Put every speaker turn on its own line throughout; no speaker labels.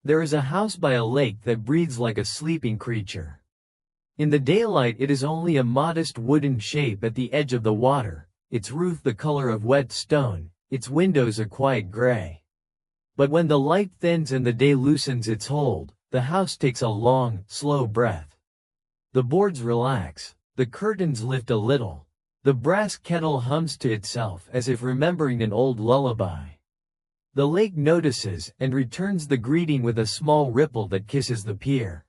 There is a house by a lake that breathes like a sleeping creature. In the daylight it is only a modest wooden shape at the edge of the water, its roof the color of wet stone, its windows a quiet gray. But when the light thins and the day loosens its hold, the house takes a long, slow breath. The boards relax, the curtains lift a little. The brass kettle hums to itself as if remembering an old lullaby. The lake notices and returns the greeting with a small ripple that kisses the pier.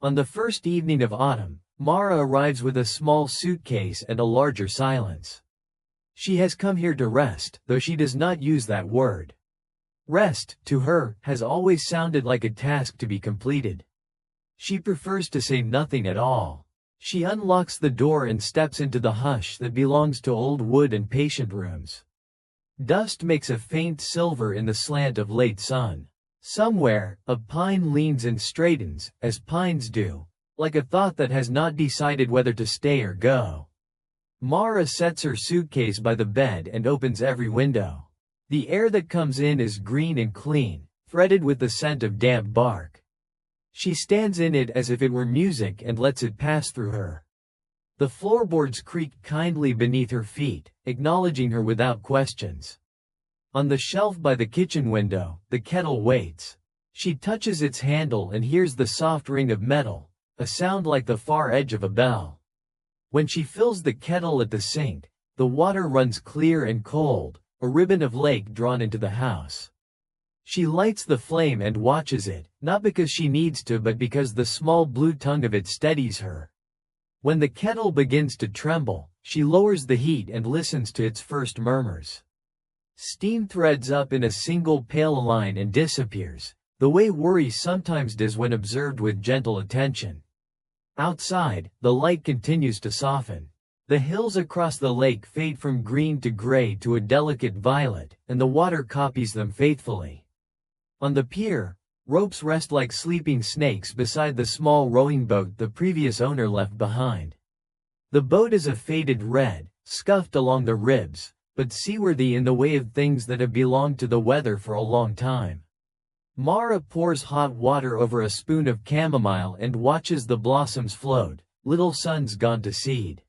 On the first evening of autumn, Mara arrives with a small suitcase and a larger silence. She has come here to rest, though she does not use that word. Rest, to her, has always sounded like a task to be completed. She prefers to say nothing at all. She unlocks the door and steps into the hush that belongs to old wood and patient rooms. Dust makes a faint silver in the slant of late sun. Somewhere, a pine leans and straightens, as pines do, like a thought that has not decided whether to stay or go. Mara sets her suitcase by the bed and opens every window. The air that comes in is green and clean, threaded with the scent of damp bark. She stands in it as if it were music and lets it pass through her. The floorboards creak kindly beneath her feet, acknowledging her without questions. On the shelf by the kitchen window, the kettle waits. She touches its handle and hears the soft ring of metal, a sound like the far edge of a bell. When she fills the kettle at the sink, the water runs clear and cold, a ribbon of lake drawn into the house. She lights the flame and watches it, not because she needs to but because the small blue tongue of it steadies her. When the kettle begins to tremble, she lowers the heat and listens to its first murmurs. Steam threads up in a single pale line and disappears, the way worry sometimes does when observed with gentle attention. Outside, the light continues to soften. The hills across the lake fade from green to gray to a delicate violet, and the water copies them faithfully. On the pier, ropes rest like sleeping snakes beside the small rowing boat the previous owner left behind. The boat is a faded red, scuffed along the ribs, but seaworthy in the way of things that have belonged to the weather for a long time. Mara pours hot water over a spoon of chamomile and watches the blossoms float, little suns gone to seed.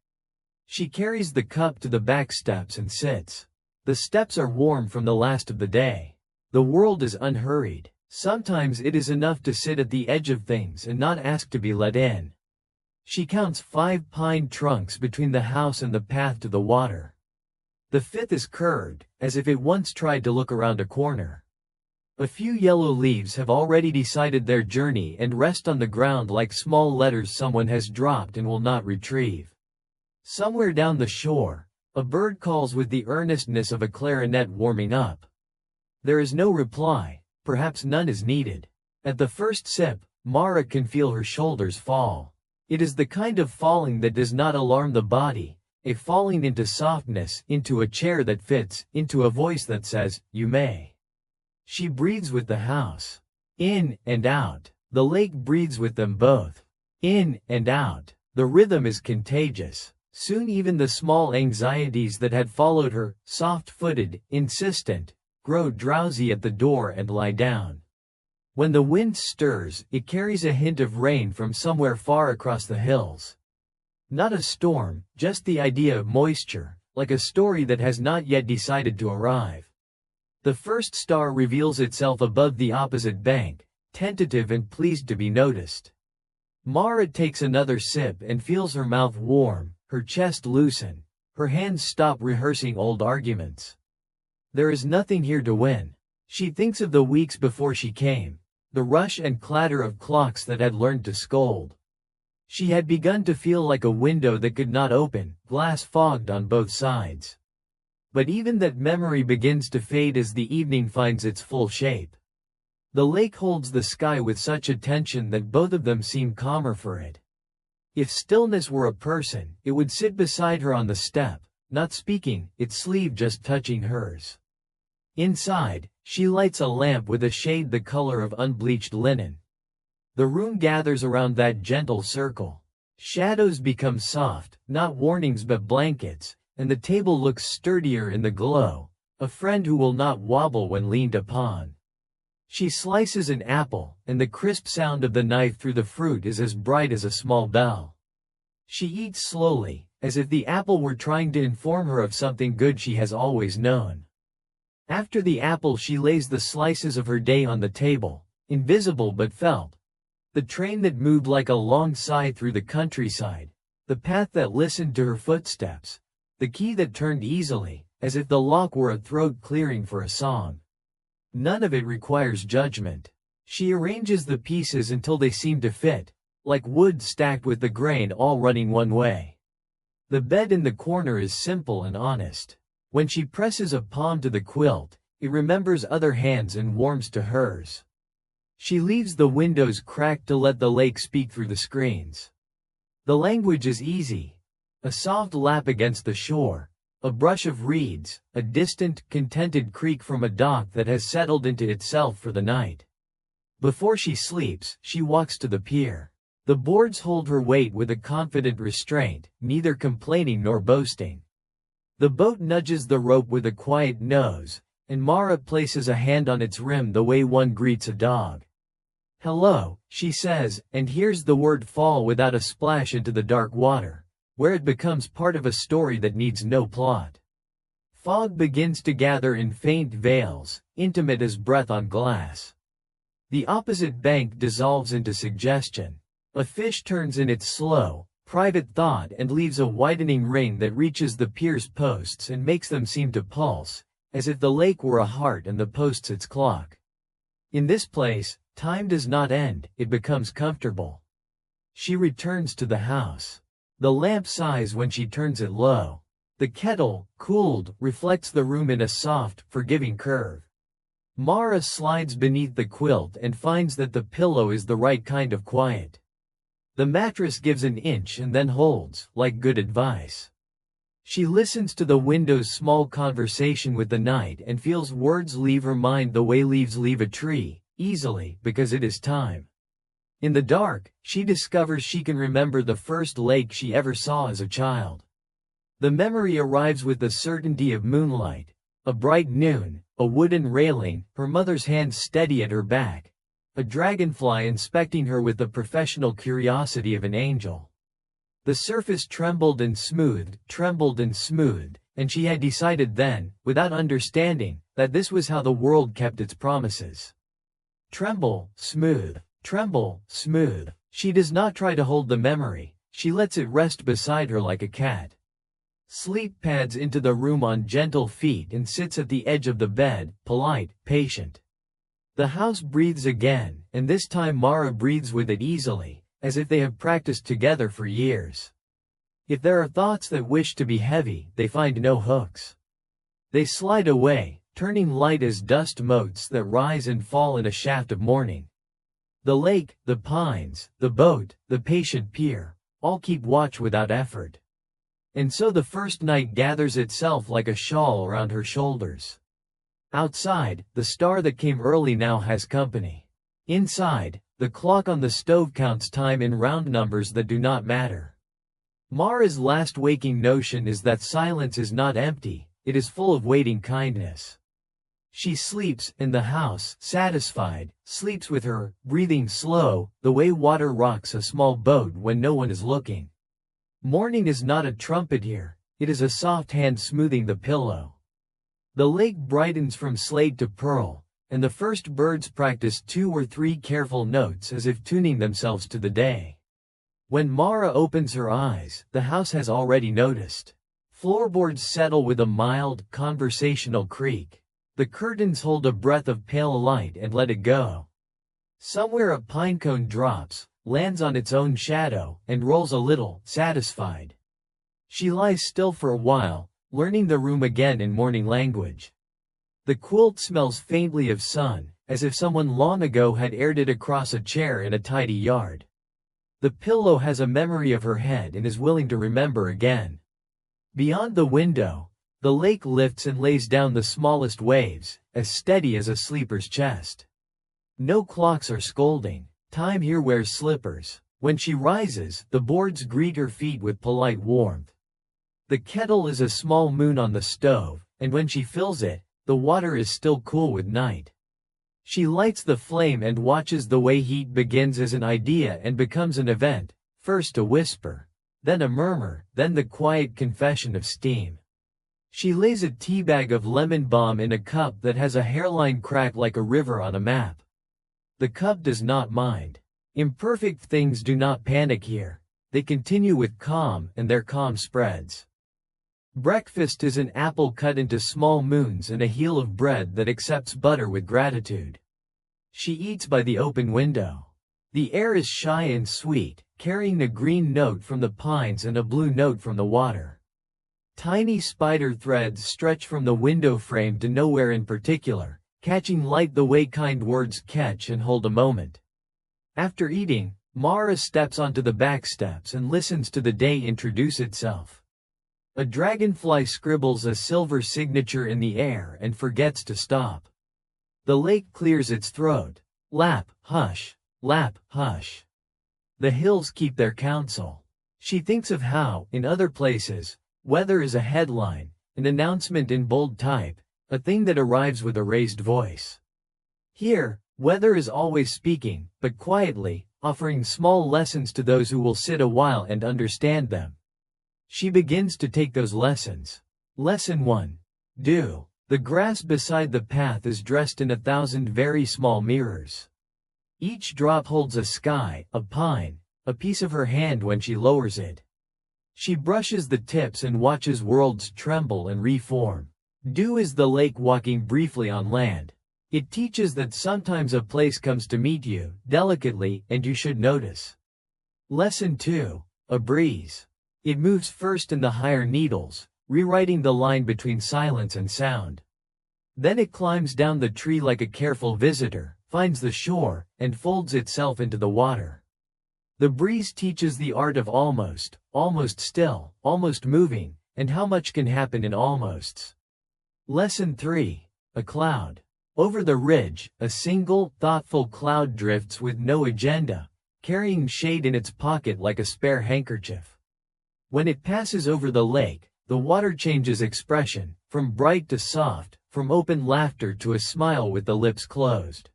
She carries the cup to the back steps and sits. The steps are warm from the last of the day. The world is unhurried. Sometimes it is enough to sit at the edge of things and not ask to be let in. She counts 5 pine trunks between the house and the path to the water. The 5th is curved, as if it once tried to look around a corner. A few yellow leaves have already decided their journey and rest on the ground like small letters someone has dropped and will not retrieve. Somewhere down the shore, a bird calls with the earnestness of a clarinet warming up. There is no reply, perhaps none is needed. At the first sip, Mara can feel her shoulders fall. It is the kind of falling that does not alarm the body, a falling into softness, into a chair that fits, into a voice that says, "You may." She breathes with the house. In and out. The lake breathes with them both. In and out. The rhythm is contagious. Soon even the small anxieties that had followed her, soft-footed, insistent, grow drowsy at the door and lie down. When the wind stirs, it carries a hint of rain from somewhere far across the hills. Not a storm, just the idea of moisture, like a story that has not yet decided to arrive. The first star reveals itself above the opposite bank, tentative and pleased to be noticed. Mara takes another sip and feels her mouth warm, her chest loosen, her hands stop rehearsing old arguments. There is nothing here to win. She thinks of the weeks before she came, the rush and clatter of clocks that had learned to scold. She had begun to feel like a window that could not open, glass fogged on both sides. But even that memory begins to fade as the evening finds its full shape. The lake holds the sky with such attention that both of them seem calmer for it. If stillness were a person, it would sit beside her on the step, not speaking, its sleeve just touching hers. Inside, she lights a lamp with a shade the color of unbleached linen. The room gathers around that gentle circle. Shadows become soft, not warnings but blankets, and the table looks sturdier in the glow, a friend who will not wobble when leaned upon. She slices an apple, and the crisp sound of the knife through the fruit is as bright as a small bell. She eats slowly, as if the apple were trying to inform her of something good she has always known. After the apple, she lays the slices of her day on the table, invisible but felt. The train that moved like a long sigh through the countryside, the path that listened to her footsteps, the key that turned easily, as if the lock were a throat clearing for a song. None of it requires judgment. She arranges the pieces until they seem to fit, like wood stacked with the grain all running one way. The bed in the corner is simple and honest. When she presses a palm to the quilt, it remembers other hands and warms to hers. She leaves the windows cracked to let the lake speak through the screens. The language is easy. A soft lap against the shore, a brush of reeds, a distant, contented creak from a dock that has settled into itself for the night. Before she sleeps, she walks to the pier. The boards hold her weight with a confident restraint, neither complaining nor boasting. The boat nudges the rope with a quiet nose, and Mara places a hand on its rim the way one greets a dog. "Hello," she says, and hears the word fall without a splash into the dark water, where it becomes part of a story that needs no plot. Fog begins to gather in faint veils, intimate as breath on glass. The opposite bank dissolves into suggestion. A fish turns in its slow, private thought and leaves a widening ring that reaches the pier's posts and makes them seem to pulse, as if the lake were a heart and the posts its clock. In this place, time does not end, it becomes comfortable. She returns to the house. The lamp sighs when she turns it low. The kettle, cooled, reflects the room in a soft, forgiving curve. Mara slides beneath the quilt and finds that the pillow is the right kind of quiet. The mattress gives an inch and then holds, like good advice. She listens to the window's small conversation with the night and feels words leave her mind the way leaves leave a tree, easily, because it is time. In the dark, she discovers she can remember the first lake she ever saw as a child. The memory arrives with the certainty of moonlight, a bright noon, a wooden railing, her mother's hand steady at her back, a dragonfly inspecting her with the professional curiosity of an angel. The surface trembled and smoothed, and she had decided then, without understanding, that this was how the world kept its promises. Tremble, smooth. Tremble, smooth. She does not try to hold the memory, she lets it rest beside her like a cat. Sleep pads into the room on gentle feet and sits at the edge of the bed, polite, patient. The house breathes again, and this time Mara breathes with it easily, as if they have practiced together for years. If there are thoughts that wish to be heavy, they find no hooks. They slide away, turning light as dust motes that rise and fall in a shaft of morning. The lake, the pines, the boat, the patient pier, all keep watch without effort. And so the first night gathers itself like a shawl around her shoulders. Outside, the star that came early now has company. Inside, the clock on the stove counts time in round numbers that do not matter. Mara's last waking notion is that silence is not empty, it is full of waiting kindness. She sleeps, and the house, satisfied, sleeps with her, breathing slow, the way water rocks a small boat when no one is looking. Morning is not a trumpet here, it is a soft hand smoothing the pillow. The lake brightens from slate to pearl, and the first birds practice 2 or 3 careful notes as if tuning themselves to the day. When Mara opens her eyes, the house has already noticed. Floorboards settle with a mild, conversational creak. The curtains hold a breath of pale light and let it go. Somewhere a pinecone drops, lands on its own shadow, and rolls a little, satisfied. She lies still for a while, learning the room again in morning language. The quilt smells faintly of sun, as if someone long ago had aired it across a chair in a tidy yard. The pillow has a memory of her head and is willing to remember again. Beyond the window, the lake lifts and lays down the smallest waves, as steady as a sleeper's chest. No clocks are scolding. Time here wears slippers. When she rises, the boards greet her feet with polite warmth. The kettle is a small moon on the stove, and when she fills it, the water is still cool with night. She lights the flame and watches the way heat begins as an idea and becomes an event, first a whisper, then a murmur, then the quiet confession of steam. She lays a teabag of lemon balm in a cup that has a hairline crack like a river on a map. The cup does not mind. Imperfect things do not panic here. They continue with calm, and their calm spreads. Breakfast is an apple cut into small moons and a heel of bread that accepts butter with gratitude. She eats by the open window. The air is shy and sweet, carrying a green note from the pines and a blue note from the water. Tiny spider threads stretch from the window frame to nowhere in particular, catching light the way kind words catch and hold a moment. After eating, Mara steps onto the back steps and listens to the day introduce itself. A dragonfly scribbles a silver signature in the air and forgets to stop. The lake clears its throat. Lap, hush, lap, hush. The hills keep their counsel. She thinks of how, in other places, weather is a headline, an announcement in bold type, a thing that arrives with a raised voice. Here, weather is always speaking, but quietly, offering small lessons to those who will sit a while and understand them. She begins to take those lessons. Lesson 1. Dew. The grass beside the path is dressed in 1,000 very small mirrors. Each drop holds a sky, a pine, a piece of her hand when she lowers it. She brushes the tips and watches worlds tremble and reform. Dew is the lake walking briefly on land. It teaches that sometimes a place comes to meet you, delicately, and you should notice. Lesson 2. A breeze. It moves first in the higher needles, rewriting the line between silence and sound. Then it climbs down the tree like a careful visitor, finds the shore, and folds itself into the water. The breeze teaches the art of almost, almost still, almost moving, and how much can happen in almosts. Lesson 3. A cloud. Over the ridge, a single, thoughtful cloud drifts with no agenda, carrying shade in its pocket like a spare handkerchief. When it passes over the lake, the water changes expression, from bright to soft, from open laughter to a smile with the lips closed.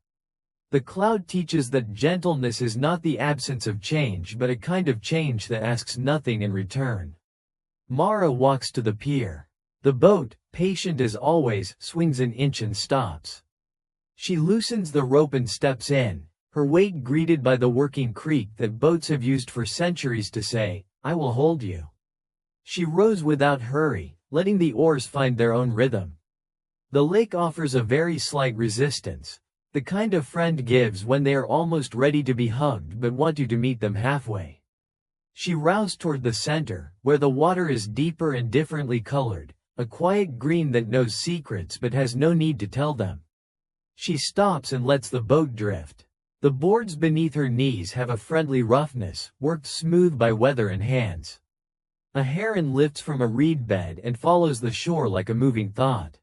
The cloud teaches that gentleness is not the absence of change but a kind of change that asks nothing in return. Mara walks to the pier. The boat, patient as always, swings an inch and stops. She loosens the rope and steps in, her weight greeted by the working creak that boats have used for centuries to say, "I will hold you." She rows without hurry, letting the oars find their own rhythm. The lake offers a very slight resistance, the kind a friend gives when they are almost ready to be hugged but want you to meet them halfway. She rows toward the center, where the water is deeper and differently colored, a quiet green that knows secrets but has no need to tell them. She stops and lets the boat drift. The boards beneath her knees have a friendly roughness, worked smooth by weather and hands. A heron lifts from a reed bed and follows the shore like a moving thought.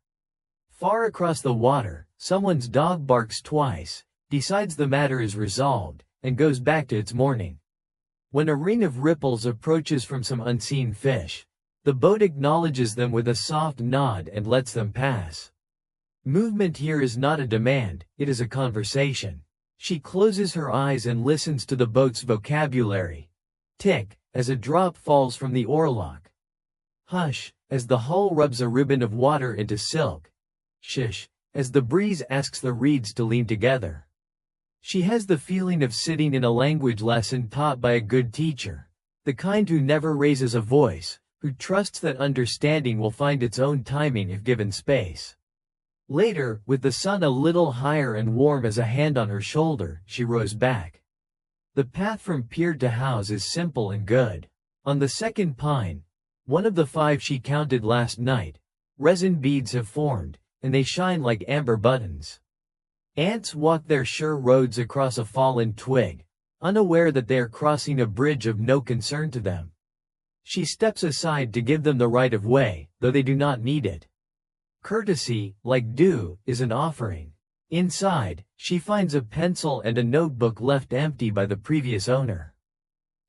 Far across the water, someone's dog barks twice, decides the matter is resolved, and goes back to its mourning. When a ring of ripples approaches from some unseen fish, the boat acknowledges them with a soft nod and lets them pass. Movement here is not a demand, it is a conversation. She closes her eyes and listens to the boat's vocabulary. Tick, as a drop falls from the oarlock. Hush, as the hull rubs a ribbon of water into silk. Shish, as the breeze asks the reeds to lean together. She has the feeling of sitting in a language lesson taught by a good teacher, the kind who never raises a voice, who trusts that understanding will find its own timing if given space. Later, with the sun a little higher and warm as a hand on her shoulder, she rows back. The path from pier to house is simple and good. On the second pine, one of the 5 she counted last night, resin beads have formed, and they shine like amber buttons. Ants walk their sure roads across a fallen twig, unaware that they are crossing a bridge of no concern to them. She steps aside to give them the right of way, though they do not need it. Courtesy, like dew, is an offering. Inside, she finds a pencil and a notebook left empty by the previous owner.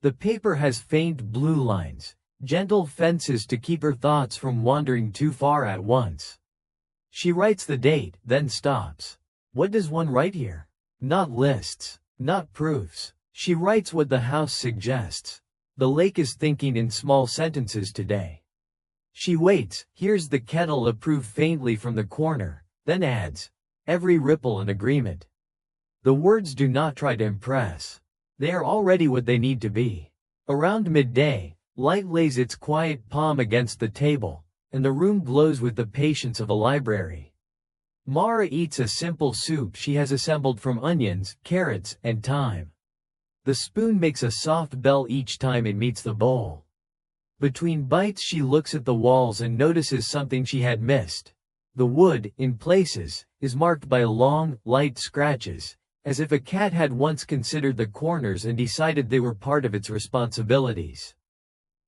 The paper has faint blue lines, gentle fences to keep her thoughts from wandering too far at once. She writes the date, then stops. What does one write here? Not lists, not proofs. She writes what the house suggests. The lake is thinking in small sentences today. She waits, hears the kettle approve faintly from the corner, then adds, every ripple an agreement. The words do not try to impress. They are already what they need to be. Around midday, light lays its quiet palm against the table, and the room glows with the patience of a library. Mara eats a simple soup she has assembled from onions, carrots, and thyme. The spoon makes a soft bell each time it meets the bowl. Between bites she looks at the walls and notices something she had missed. The wood, in places, is marked by long, light scratches, as if a cat had once considered the corners and decided they were part of its responsibilities.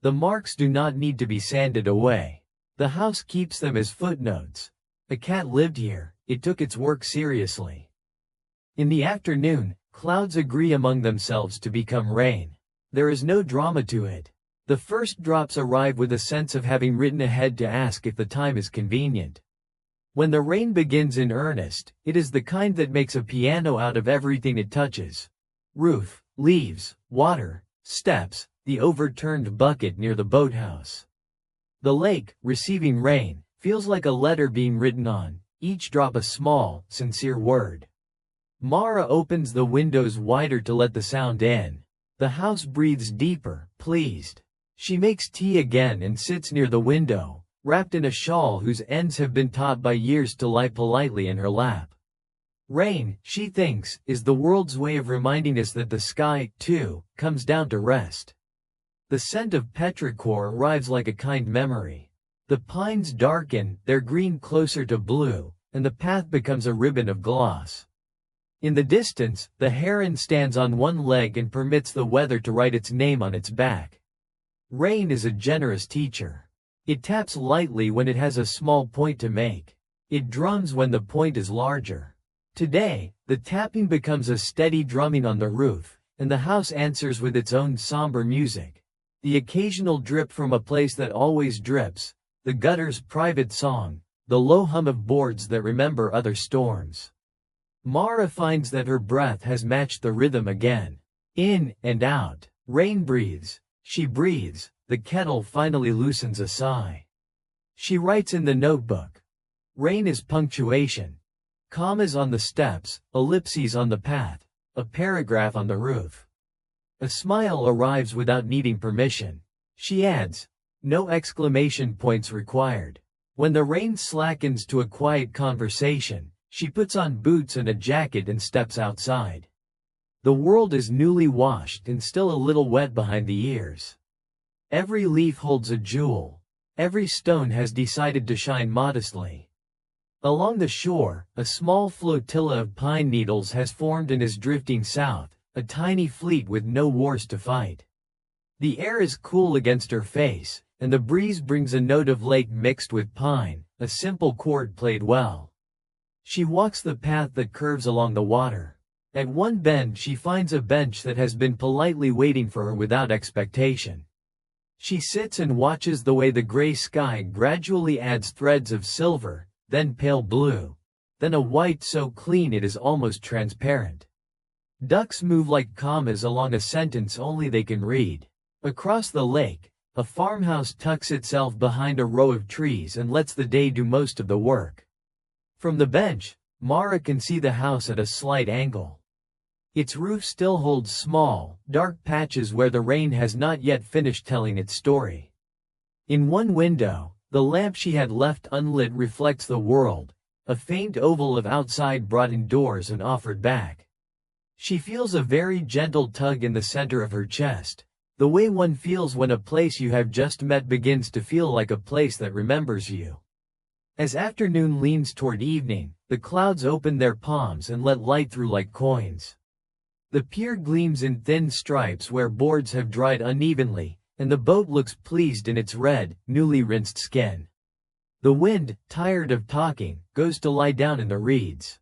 The marks do not need to be sanded away. The house keeps them as footnotes. A cat lived here, it took its work seriously. In the afternoon, clouds agree among themselves to become rain. There is no drama to it. The first drops arrive with a sense of having written ahead to ask if the time is convenient. When the rain begins in earnest, it is the kind that makes a piano out of everything it touches. Roof, leaves, water, steps, the overturned bucket near the boathouse. The lake, receiving rain, feels like a letter being written on, each drop a small, sincere word. Mara opens the windows wider to let the sound in. The house breathes deeper, pleased. She makes tea again and sits near the window, wrapped in a shawl whose ends have been taught by years to lie politely in her lap. Rain, she thinks, is the world's way of reminding us that the sky, too, comes down to rest. The scent of petrichor arrives like a kind memory. The pines darken, their green closer to blue, and the path becomes a ribbon of gloss. In the distance, the heron stands on one leg and permits the weather to write its name on its back. Rain is a generous teacher. It taps lightly when it has a small point to make. It drums when the point is larger. Today, the tapping becomes a steady drumming on the roof, and the house answers with its own somber music. The occasional drip from a place that always drips, the gutter's private song, the low hum of boards that remember other storms. Mara finds that her breath has matched the rhythm again. In and out. Rain breathes. She breathes. The kettle finally loosens a sigh. She writes in the notebook. Rain is punctuation. Commas on the steps, ellipses on the path, a paragraph on the roof. A smile arrives without needing permission. She adds, no exclamation points required. When the rain slackens to a quiet conversation, she puts on boots and a jacket and steps outside. The world is newly washed and still a little wet behind the ears. Every leaf holds a jewel. Every stone has decided to shine modestly. Along the shore, a small flotilla of pine needles has formed and is drifting south, a tiny fleet with no wars to fight. The air is cool against her face, and the breeze brings a note of lake mixed with pine, a simple chord played well. She walks the path that curves along the water. At one bend she finds a bench that has been politely waiting for her without expectation. She sits and watches the way the gray sky gradually adds threads of silver, then pale blue, then a white so clean it is almost transparent. Ducks move like commas along a sentence only they can read. Across the lake, a farmhouse tucks itself behind a row of trees and lets the day do most of the work. From the bench, Mara can see the house at a slight angle. Its roof still holds small, dark patches where the rain has not yet finished telling its story. In one window, the lamp she had left unlit reflects the world, a faint oval of outside brought indoors and offered back. She feels a very gentle tug in the center of her chest, the way one feels when a place you have just met begins to feel like a place that remembers you. As afternoon leans toward evening, the clouds open their palms and let light through like coins. The pier gleams in thin stripes where boards have dried unevenly, and the boat looks pleased in its red, newly rinsed skin. The wind, tired of talking, goes to lie down in the reeds.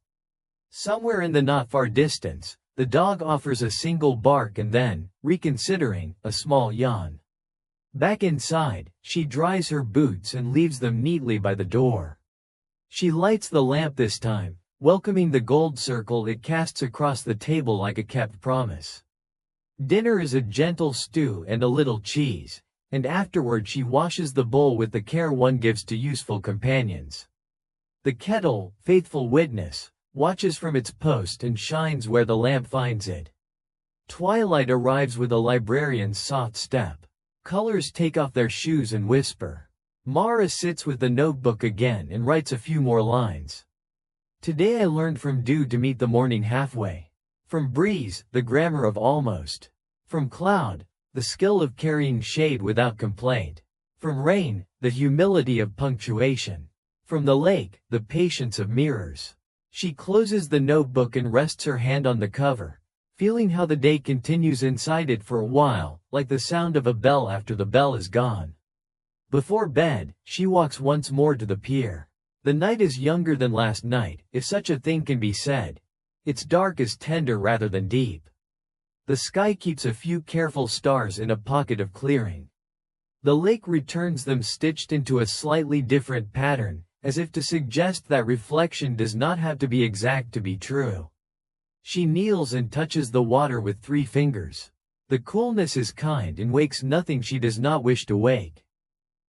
Somewhere in the not far distance, the dog offers a single bark and then, reconsidering, a small yawn. Back inside, she dries her boots and leaves them neatly by the door. She lights the lamp this time, welcoming the gold circle it casts across the table like a kept promise. Dinner is a gentle stew and a little cheese, and afterward she washes the bowl with the care one gives to useful companions. The kettle, faithful witness, watches from its post and shines where the lamp finds it. Twilight arrives with a librarian's soft step. Colors take off their shoes and whisper. Mara sits with the notebook again and writes a few more lines. Today I learned from dew to meet the morning halfway. From breeze, the grammar of almost. From cloud, the skill of carrying shade without complaint. From rain, the humility of punctuation. From the lake, the patience of mirrors. She closes the notebook and rests her hand on the cover, feeling how the day continues inside it for a while, like the sound of a bell after the bell is gone. Before bed, she walks once more to the pier. The night is younger than last night, if such a thing can be said. Its dark is tender rather than deep. The sky keeps a few careful stars in a pocket of clearing. The lake returns them stitched into a slightly different pattern, as if to suggest that reflection does not have to be exact to be true. She kneels and touches the water with 3 fingers. The coolness is kind and wakes nothing she does not wish to wake.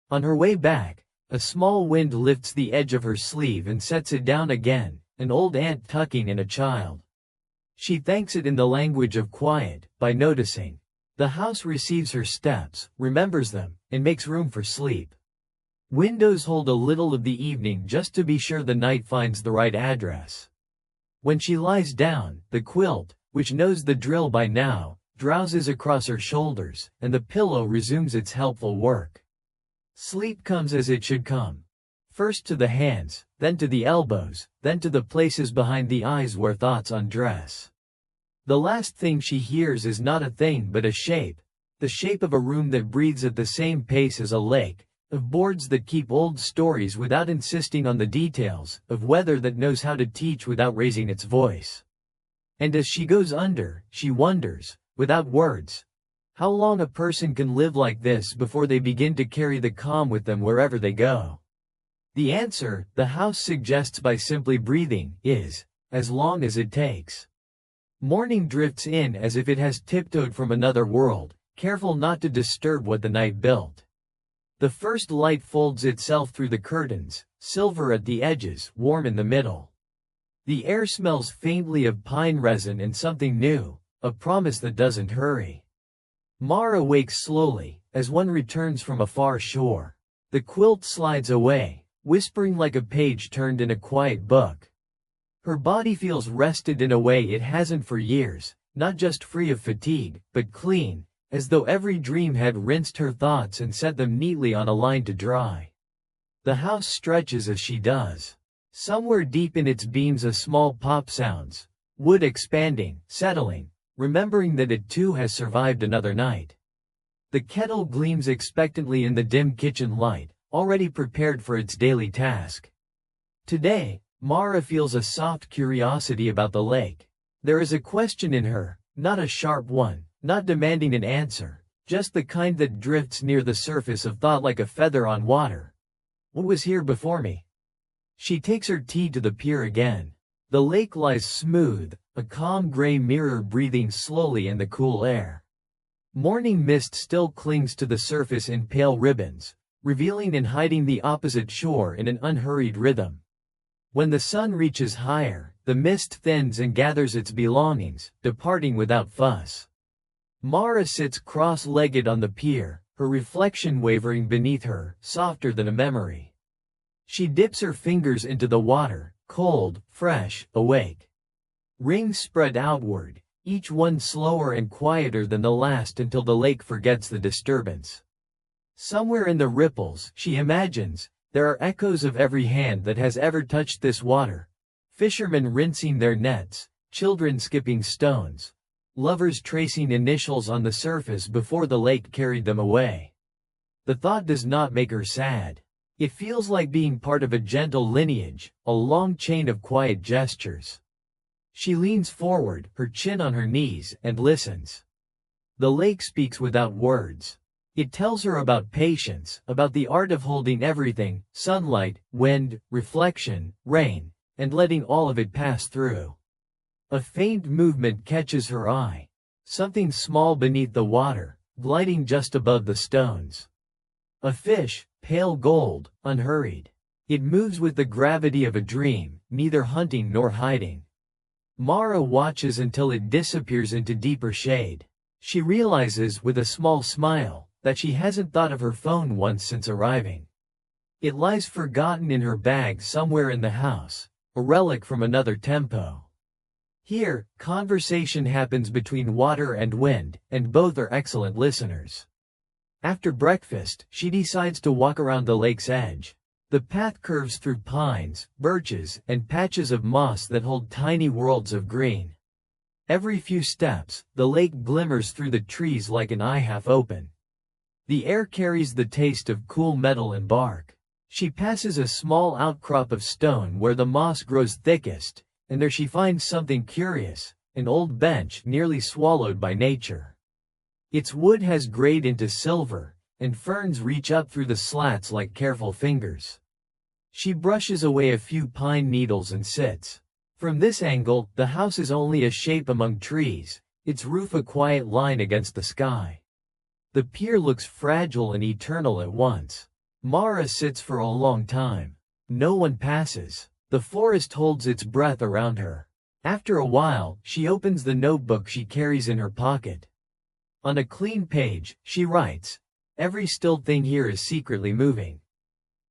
On her way back, a small wind lifts the edge of her sleeve and sets it down again, an old aunt tucking in a child. She thanks it in the language of quiet, by noticing. The house receives her steps, remembers them, and makes room for sleep. Windows hold a little of the evening just to be sure the night finds the right address. When she lies down, the quilt, which knows the drill by now, drowses across her shoulders, and the pillow resumes its helpful work. Sleep comes as it should come. First to the hands, then to the elbows, then to the places behind the eyes where thoughts undress. The last thing she hears is not a thing but a shape, the shape of a room that breathes at the same pace as a lake, of boards that keep old stories without insisting on the details, of weather that knows how to teach without raising its voice. And as she goes under, she wonders, without words, how long a person can live like this before they begin to carry the calm with them wherever they go. The answer, the house suggests by simply breathing, is, as long as it takes. Morning drifts in as if it has tiptoed from another world, careful not to disturb what the night built. The first light folds itself through the curtains, silver at the edges, warm in the middle. The air smells faintly of pine resin and something new, a promise that doesn't hurry. Mara wakes slowly, as one returns from a far shore. The quilt slides away, whispering like a page turned in a quiet book. Her body feels rested in a way it hasn't for years, not just free of fatigue, but clean, as though every dream had rinsed her thoughts and set them neatly on a line to dry. The house stretches as she does. Somewhere deep in its beams a small pop sounds, wood expanding, settling, remembering that it too has survived another night. The kettle gleams expectantly in the dim kitchen light, already prepared for its daily task. Today, Mara feels a soft curiosity about the lake. There is a question in her, not a sharp one, not demanding an answer, just the kind that drifts near the surface of thought like a feather on water. What was here before me? She takes her tea to the pier again. The lake lies smooth, a calm gray mirror breathing slowly in the cool air. Morning mist still clings to the surface in pale ribbons, revealing and hiding the opposite shore in an unhurried rhythm. When the sun reaches higher, the mist thins and gathers its belongings, departing without fuss. Mara sits cross-legged on the pier, her reflection wavering beneath her, softer than a memory. She dips her fingers into the water, cold, fresh, awake. Rings spread outward, each one slower and quieter than the last until the lake forgets the disturbance. Somewhere in the ripples, she imagines, there are echoes of every hand that has ever touched this water. Fishermen rinsing their nets, children skipping stones, lovers tracing initials on the surface before the lake carried them away. The thought does not make her sad. It feels like being part of a gentle lineage, a long chain of quiet gestures. She leans forward, her chin on her knees, and listens. The lake speaks without words. It tells her about patience, about the art of holding everything, sunlight, wind, reflection, rain, and letting all of it pass through. A faint movement catches her eye. Something small beneath the water, gliding just above the stones. A fish, pale gold, unhurried. It moves with the gravity of a dream, neither hunting nor hiding. Mara watches until it disappears into deeper shade. She realizes, with a small smile, that she hasn't thought of her phone once since arriving. It lies forgotten in her bag somewhere in the house, a relic from another tempo. Here, conversation happens between water and wind, and both are excellent listeners. After breakfast, she decides to walk around the lake's edge. The path curves through pines, birches, and patches of moss that hold tiny worlds of green. Every few steps, the lake glimmers through the trees like an eye half open. The air carries the taste of cool metal and bark. She passes a small outcrop of stone where the moss grows thickest, and there she finds something curious, an old bench nearly swallowed by nature. Its wood has grayed into silver, and ferns reach up through the slats like careful fingers. She brushes away a few pine needles and sits. From this angle, the house is only a shape among trees, its roof a quiet line against the sky. The pier looks fragile and eternal at once. Mara sits for a long time. No one passes. The forest holds its breath around her. After a while, she opens the notebook she carries in her pocket. On a clean page, she writes, "Every still thing here is secretly moving."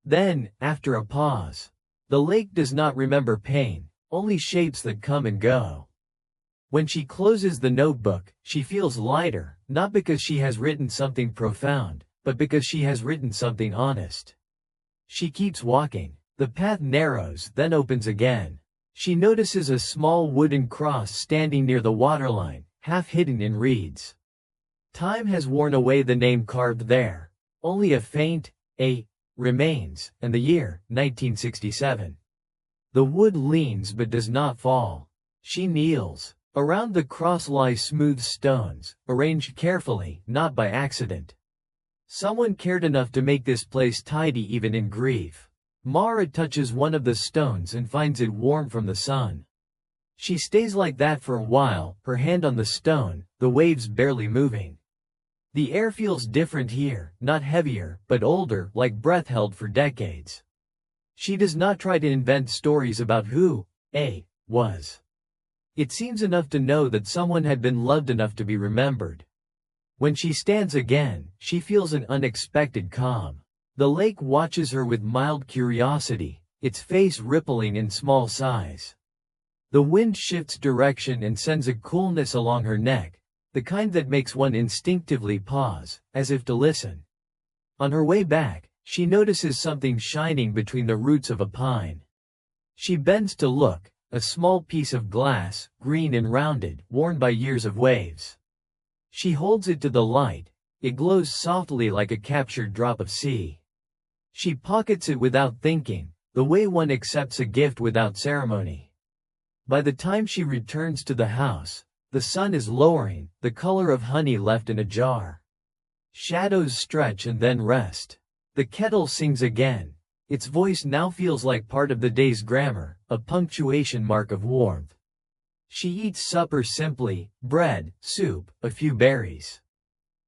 Then, after a pause, "The lake does not remember pain, only shapes that come and go." When she closes the notebook, she feels lighter, not because she has written something profound, but because she has written something honest. She keeps walking. The path narrows, then opens again. She notices a small wooden cross standing near the waterline, half hidden in reeds. Time has worn away the name carved there. Only a faint A remains, and the year, 1967. The wood leans but does not fall. She kneels. Around the cross lie smooth stones, arranged carefully, not by accident. Someone cared enough to make this place tidy even in grief. Mara touches one of the stones and finds it warm from the sun. She stays like that for a while, her hand on the stone, the waves barely moving. The air feels different here, not heavier, but older, like breath held for decades. She does not try to invent stories about who A was. It seems enough to know that someone had been loved enough to be remembered. When she stands again, she feels an unexpected calm. The lake watches her with mild curiosity, its face rippling in small sighs. The wind shifts direction and sends a coolness along her neck, the kind that makes one instinctively pause, as if to listen. On her way back, she notices something shining between the roots of a pine. She bends to look, a small piece of glass, green and rounded, worn by years of waves. She holds it to the light. It glows softly like a captured drop of sea. She pockets it without thinking, the way one accepts a gift without ceremony. By the time she returns to the house, the sun is lowering, the color of honey left in a jar. Shadows stretch and then rest. The kettle sings again. Its voice now feels like part of the day's grammar, a punctuation mark of warmth. She eats supper simply, bread, soup, a few berries.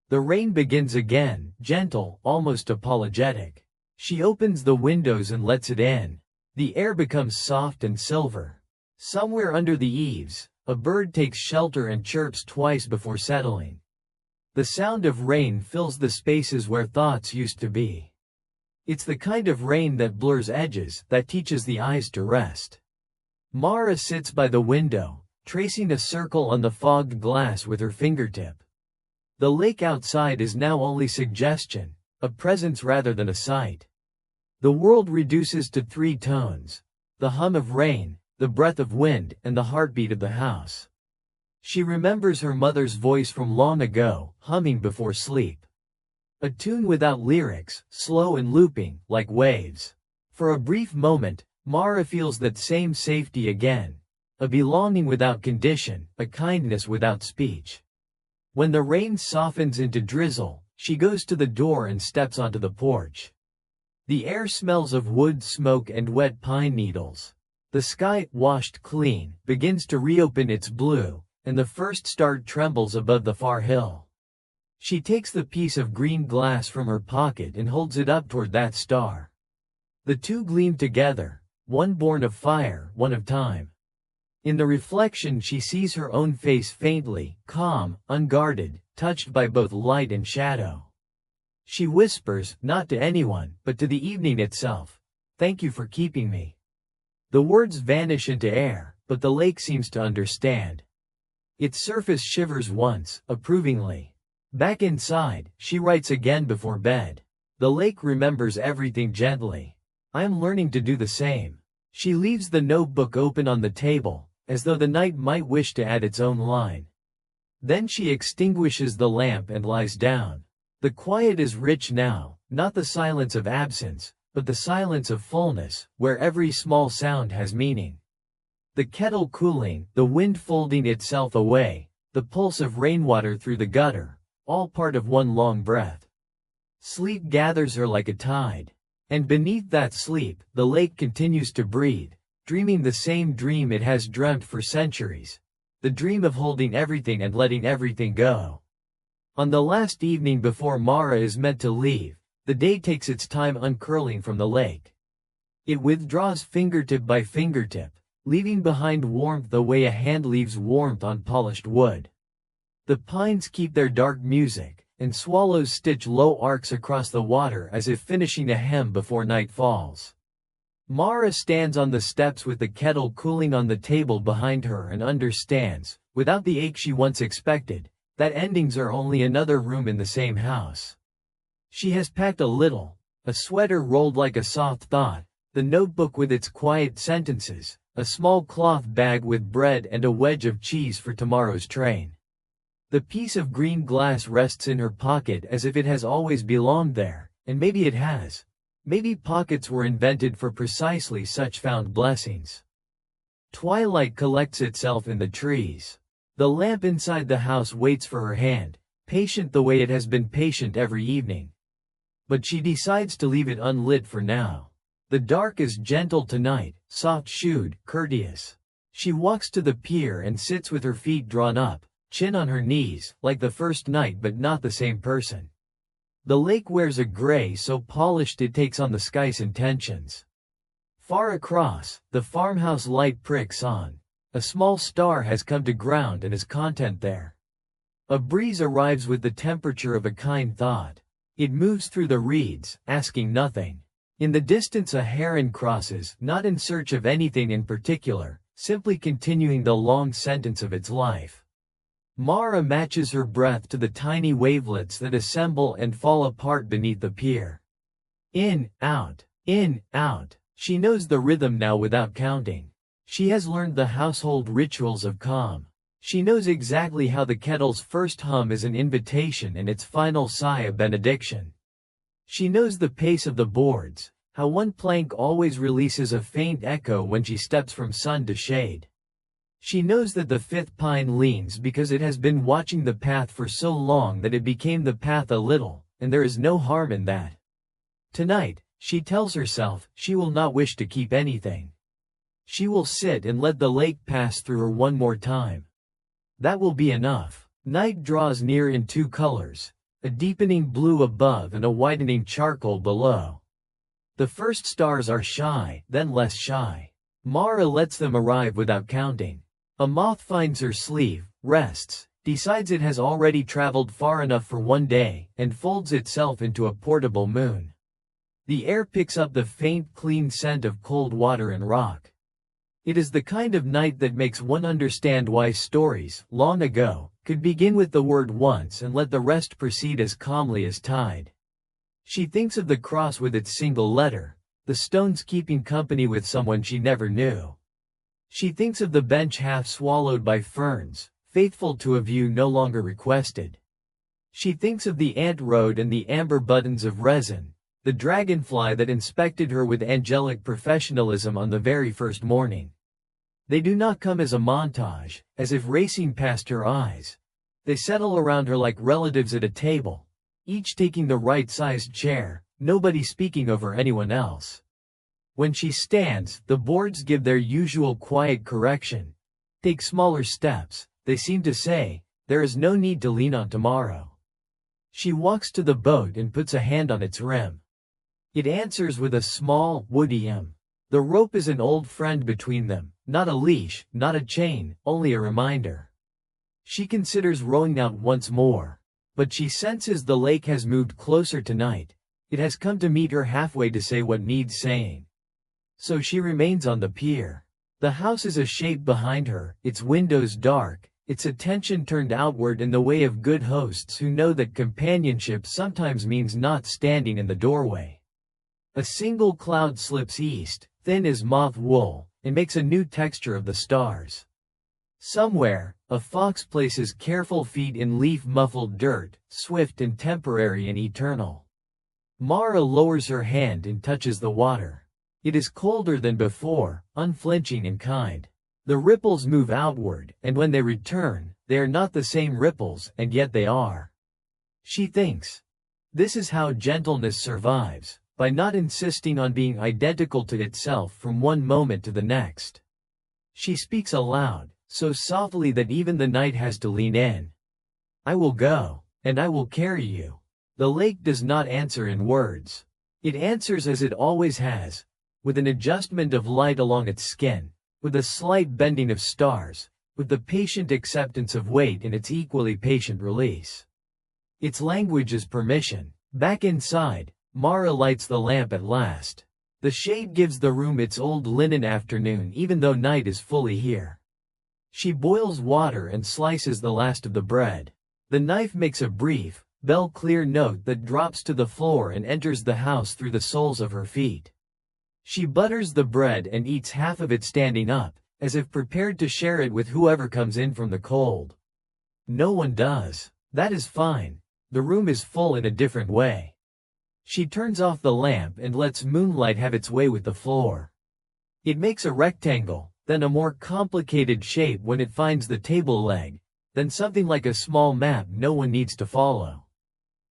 The rain begins again, gentle, almost apologetic. She opens the windows and lets it in. The air becomes soft and silver. Somewhere under the eaves, a bird takes shelter and chirps twice before settling. The sound of rain fills the spaces where thoughts used to be. It's the kind of rain that blurs edges, that teaches the eyes to rest. Mara sits by the window, tracing a circle on the fogged glass with her fingertip. The lake outside is now only suggestion, a presence rather than a sight. The world reduces to three tones: the hum of rain, the breath of wind, and the heartbeat of the house. She remembers her mother's voice from long ago, humming before sleep. A tune without lyrics, slow and looping, like waves. For a brief moment, Mara feels that same safety again. A belonging without condition, a kindness without speech. When the rain softens into drizzle, she goes to the door and steps onto the porch. The air smells of wood smoke and wet pine needles. The sky, washed clean, begins to reopen its blue, and the first star trembles above the far hill. She takes the piece of green glass from her pocket and holds it up toward that star. The two gleam together, one born of fire, one of time. In the reflection she sees her own face faintly, calm, unguarded, touched by both light and shadow. She whispers, not to anyone, but to the evening itself, "Thank you for keeping me." The words vanish into air, but the lake seems to understand. Its surface shivers once, approvingly. Back inside, she writes again before bed. The lake remembers everything gently. I am learning to do the same. She leaves the notebook open on the table, as though the night might wish to add its own line. Then she extinguishes the lamp and lies down. The quiet is rich now, not the silence of absence, but the silence of fullness, where every small sound has meaning. The kettle cooling, the wind folding itself away, the pulse of rainwater through the gutter, all part of one long breath. Sleep gathers her like a tide. And beneath that sleep, the lake continues to breathe, dreaming the same dream it has dreamt for centuries. The dream of holding everything and letting everything go. On the last evening before Mara is meant to leave, the day takes its time uncurling from the lake. It withdraws fingertip by fingertip, leaving behind warmth the way a hand leaves warmth on polished wood. The pines keep their dark music, and swallows stitch low arcs across the water as if finishing a hymn before night falls. Mara stands on the steps with the kettle cooling on the table behind her and understands, without the ache she once expected, that endings are only another room in the same house. She has packed a little, a sweater rolled like a soft thought, the notebook with its quiet sentences, a small cloth bag with bread and a wedge of cheese for tomorrow's train. The piece of green glass rests in her pocket as if it has always belonged there, and maybe it has. Maybe pockets were invented for precisely such found blessings. Twilight collects itself in the trees. The lamp inside the house waits for her hand, patient the way it has been patient every evening. But she decides to leave it unlit for now. The dark is gentle tonight, soft-shoed, courteous. She walks to the pier and sits with her feet drawn up, chin on her knees, like the first night but not the same person. The lake wears a gray so polished it takes on the sky's intentions. Far across, the farmhouse light pricks on. A small star has come to ground and is content there. A breeze arrives with the temperature of a kind thought. It moves through the reeds, asking nothing. In the distance a heron crosses, not in search of anything in particular, simply continuing the long sentence of its life. Mara matches her breath to the tiny wavelets that assemble and fall apart beneath the pier. In, out, in, out. She knows the rhythm now without counting. She has learned the household rituals of calm. She knows exactly how the kettle's first hum is an invitation and its final sigh a benediction. She knows the pace of the boards, how one plank always releases a faint echo when she steps from sun to shade. She knows that the fifth pine leans because it has been watching the path for so long that it became the path a little, and there is no harm in that. Tonight, she tells herself, she will not wish to keep anything. She will sit and let the lake pass through her one more time. That will be enough. Night draws near in two colors, a deepening blue above and a widening charcoal below. The first stars are shy, then less shy. Mara lets them arrive without counting. A moth finds her sleeve, rests, decides it has already traveled far enough for one day, and folds itself into a portable moon. The air picks up the faint clean scent of cold water and rock. It is the kind of night that makes one understand why stories, long ago, could begin with the word once and let the rest proceed as calmly as tide. She thinks of the cross with its single letter, the stones keeping company with someone she never knew. She thinks of the bench half swallowed by ferns, faithful to a view no longer requested. She thinks of the ant road and the amber buttons of resin, the dragonfly that inspected her with angelic professionalism on the very first morning. They do not come as a montage, as if racing past her eyes. They settle around her like relatives at a table, each taking the right-sized chair, nobody speaking over anyone else. When she stands, the boards give their usual quiet correction. Take smaller steps, they seem to say, there is no need to lean on tomorrow. She walks to the boat and puts a hand on its rim. It answers with a small, woody The rope is an old friend between them, not a leash, not a chain, only a reminder. She considers rowing out once more. But she senses the lake has moved closer tonight. It has come to meet her halfway to say what needs saying. So she remains on the pier. The house is a shape behind her, its windows dark, its attention turned outward in the way of good hosts who know that companionship sometimes means not standing in the doorway. A single cloud slips east, thin as moth wool, and makes a new texture of the stars. Somewhere, a fox places careful feet in leaf-muffled dirt, swift and temporary and eternal. Mara lowers her hand and touches the water. It is colder than before, unflinching and kind. The ripples move outward, and when they return, they are not the same ripples, and yet they are. She thinks. This is how gentleness survives, by not insisting on being identical to itself from one moment to the next. She speaks aloud, so softly that even the night has to lean in. I will go, and I will carry you. The lake does not answer in words. It answers as it always has, with an adjustment of light along its skin, with a slight bending of stars, with the patient acceptance of weight and its equally patient release. Its language is permission. Back inside, Mara lights the lamp at last. The shade gives the room its old linen afternoon even though night is fully here. She boils water and slices the last of the bread. The knife makes a brief, bell-clear note that drops to the floor and enters the house through the soles of her feet. She butters the bread and eats half of it standing up, as if prepared to share it with whoever comes in from the cold. No one does. That is fine. The room is full in a different way. She turns off the lamp and lets moonlight have its way with the floor. It makes a rectangle, then a more complicated shape when it finds the table leg, then something like a small map no one needs to follow.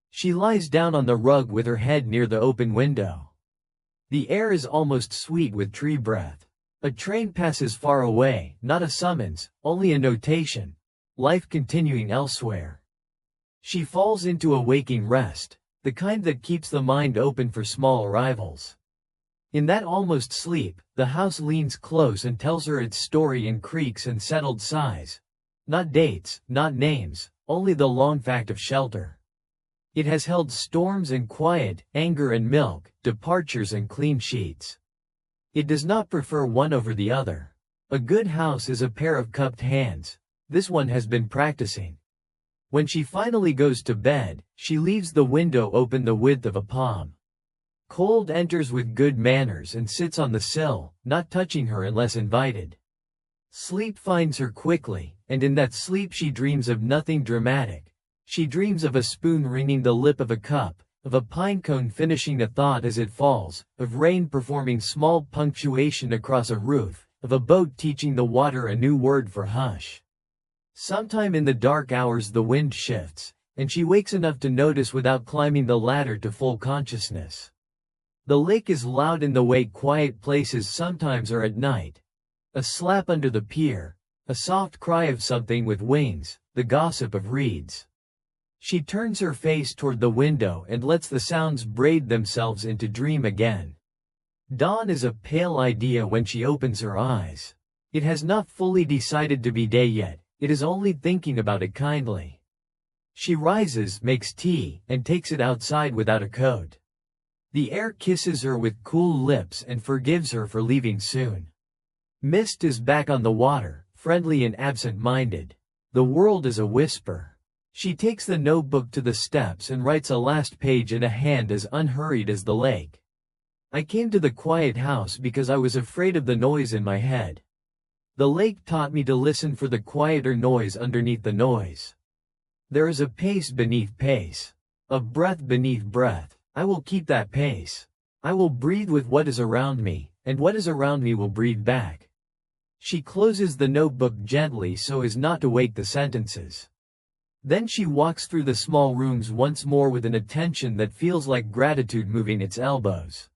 She lies down on the rug with her head near the open window. The air is almost sweet with tree breath. A train passes far away, not a summons, only a notation. Life continuing elsewhere. She falls into a waking rest, the kind that keeps the mind open for small arrivals. In that almost sleep, the house leans close and tells her its story in creaks and settled sighs. Not dates, not names, only the long fact of shelter. It has held storms and quiet, anger and milk, departures and clean sheets. It does not prefer one over the other. A good house is a pair of cupped hands. This one has been practicing. When she finally goes to bed, she leaves the window open the width of a palm. Cold enters with good manners and sits on the sill, not touching her unless invited. Sleep finds her quickly, and in that sleep she dreams of nothing dramatic. She dreams of a spoon ringing the lip of a cup, of a pine cone finishing a thought as it falls, of rain performing small punctuation across a roof, of a boat teaching the water a new word for hush. Sometime in the dark hours the wind shifts, and she wakes enough to notice without climbing the ladder to full consciousness. The lake is loud in the way quiet places sometimes are at night. A slap under the pier, a soft cry of something with wings, the gossip of reeds. She turns her face toward the window and lets the sounds braid themselves into dream again. Dawn is a pale idea when she opens her eyes. It has not fully decided to be day yet, it is only thinking about it kindly. She rises, makes tea, and takes it outside without a coat. The air kisses her with cool lips and forgives her for leaving soon. Mist is back on the water, friendly and absent-minded. The world is a whisper. She takes the notebook to the steps and writes a last page in a hand as unhurried as the lake. I came to the quiet house because I was afraid of the noise in my head. The lake taught me to listen for the quieter noise underneath the noise. There is a pace beneath pace. A breath beneath breath. I will keep that pace. I will breathe with what is around me, and what is around me will breathe back. She closes the notebook gently so as not to wake the sentences. Then she walks through the small rooms once more with an attention that feels like gratitude moving its elbows.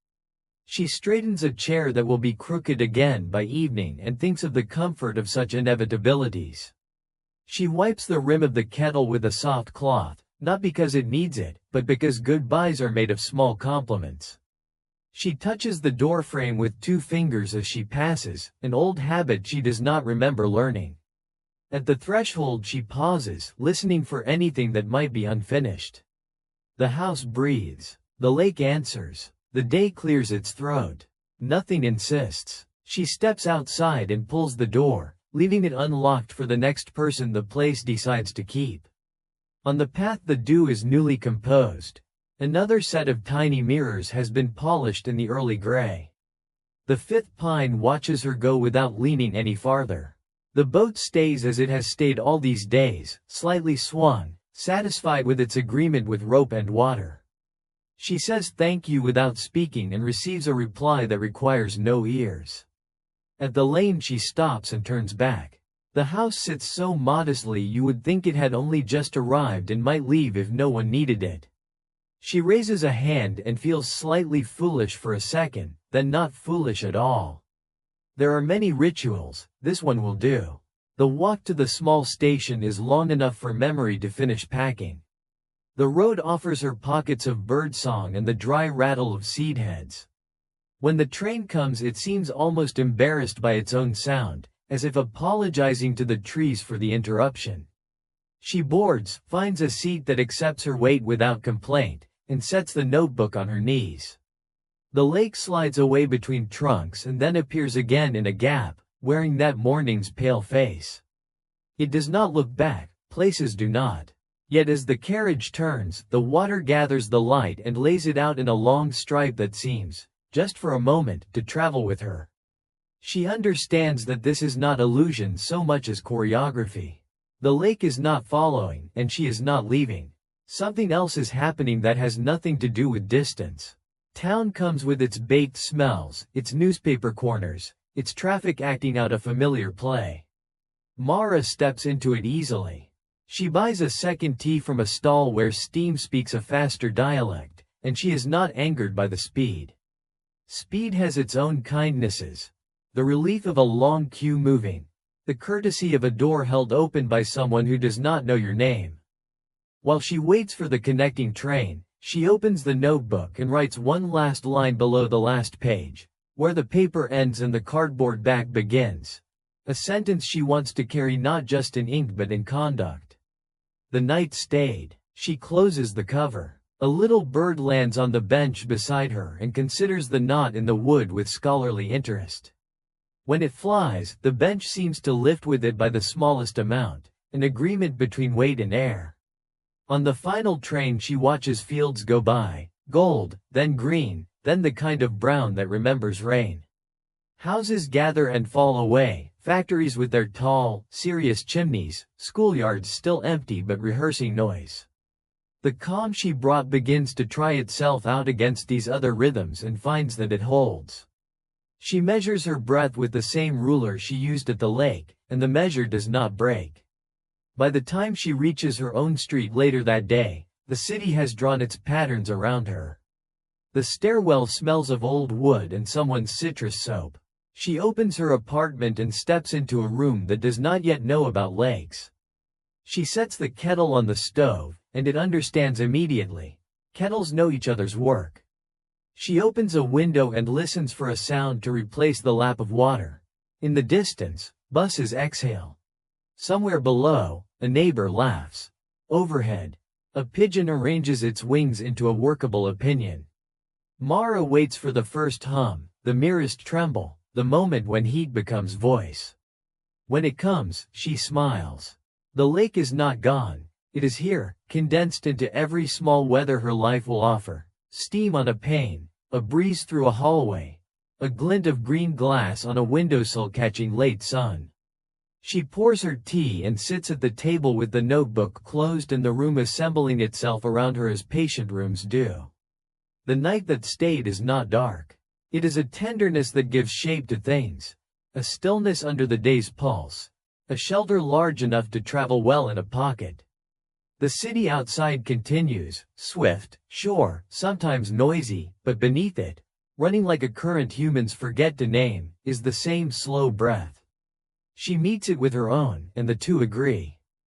She straightens a chair that will be crooked again by evening and thinks of the comfort of such inevitabilities. She wipes the rim of the kettle with a soft cloth, not because it needs it, but because goodbyes are made of small compliments. She touches the door frame with 2 fingers as she passes, an old habit she does not remember learning. At the threshold she pauses, listening for anything that might be unfinished. The house breathes. The lake answers. The day clears its throat. Nothing insists. She steps outside and pulls the door, leaving it unlocked for the next person the place decides to keep. On the path the dew is newly composed. Another set of tiny mirrors has been polished in the early gray. The 5th pine watches her go without leaning any farther. The boat stays as it has stayed all these days, slightly swung, satisfied with its agreement with rope and water. She says thank you without speaking and receives a reply that requires no ears. At the lane she stops and turns back. The house sits so modestly you would think it had only just arrived and might leave if no one needed it. She raises a hand and feels slightly foolish for a second, then not foolish at all. There are many rituals, this one will do. The walk to the small station is long enough for memory to finish packing. The road offers her pockets of birdsong and the dry rattle of seed heads. When the train comes it seems almost embarrassed by its own sound, as if apologizing to the trees for the interruption. She boards, finds a seat that accepts her weight without complaint, and sets the notebook on her knees. The lake slides away between trunks and then appears again in a gap, wearing that morning's pale face. It does not look back, places do not. Yet as the carriage turns, the water gathers the light and lays it out in a long stripe that seems, just for a moment, to travel with her. She understands that this is not illusion so much as choreography. The lake is not following, and she is not leaving. Something else is happening that has nothing to do with distance. Town comes with its baked smells, its newspaper corners, its traffic acting out a familiar play. Mara steps into it easily. She buys a second tea from a stall where steam speaks a faster dialect, and she is not angered by the speed. Speed has its own kindnesses. The relief of a long queue moving. The courtesy of a door held open by someone who does not know your name. While she waits for the connecting train, she opens the notebook and writes one last line below the last page, where the paper ends and the cardboard back begins. A sentence she wants to carry not just in ink but in conduct. The night stayed. She closes the cover. A little bird lands on the bench beside her and considers the knot in the wood with scholarly interest. When it flies, the bench seems to lift with it by the smallest amount, an agreement between weight and air. On the final train she watches fields go by, gold, then green, then the kind of brown that remembers rain. Houses gather and fall away, factories with their tall, serious chimneys, schoolyards still empty but rehearsing noise. The calm she brought begins to try itself out against these other rhythms and finds that it holds. She measures her breath with the same ruler she used at the lake, and the measure does not break. By the time she reaches her own street later that day, the city has drawn its patterns around her. The stairwell smells of old wood and someone's citrus soap. She opens her apartment and steps into a room that does not yet know about lakes. She sets the kettle on the stove, and it understands immediately. Kettles know each other's work. She opens a window and listens for a sound to replace the lap of water. In the distance, buses exhale. Somewhere below, a neighbor laughs. Overhead, a pigeon arranges its wings into a workable opinion. Mara waits for the first hum, the merest tremble, the moment when heat becomes voice. When it comes, she smiles. The lake is not gone. It is here, condensed into every small weather her life will offer. Steam on a pane, a breeze through a hallway, a glint of green glass on a windowsill catching late sun. She pours her tea and sits at the table with the notebook closed and the room assembling itself around her as patient rooms do. The night that stayed is not dark. It is a tenderness that gives shape to things, a stillness under the day's pulse, a shelter large enough to travel well in a pocket. The city outside continues, swift, sure, sometimes noisy, but beneath it, running like a current humans forget to name, is the same slow breath. She meets it with her own, and the two agree.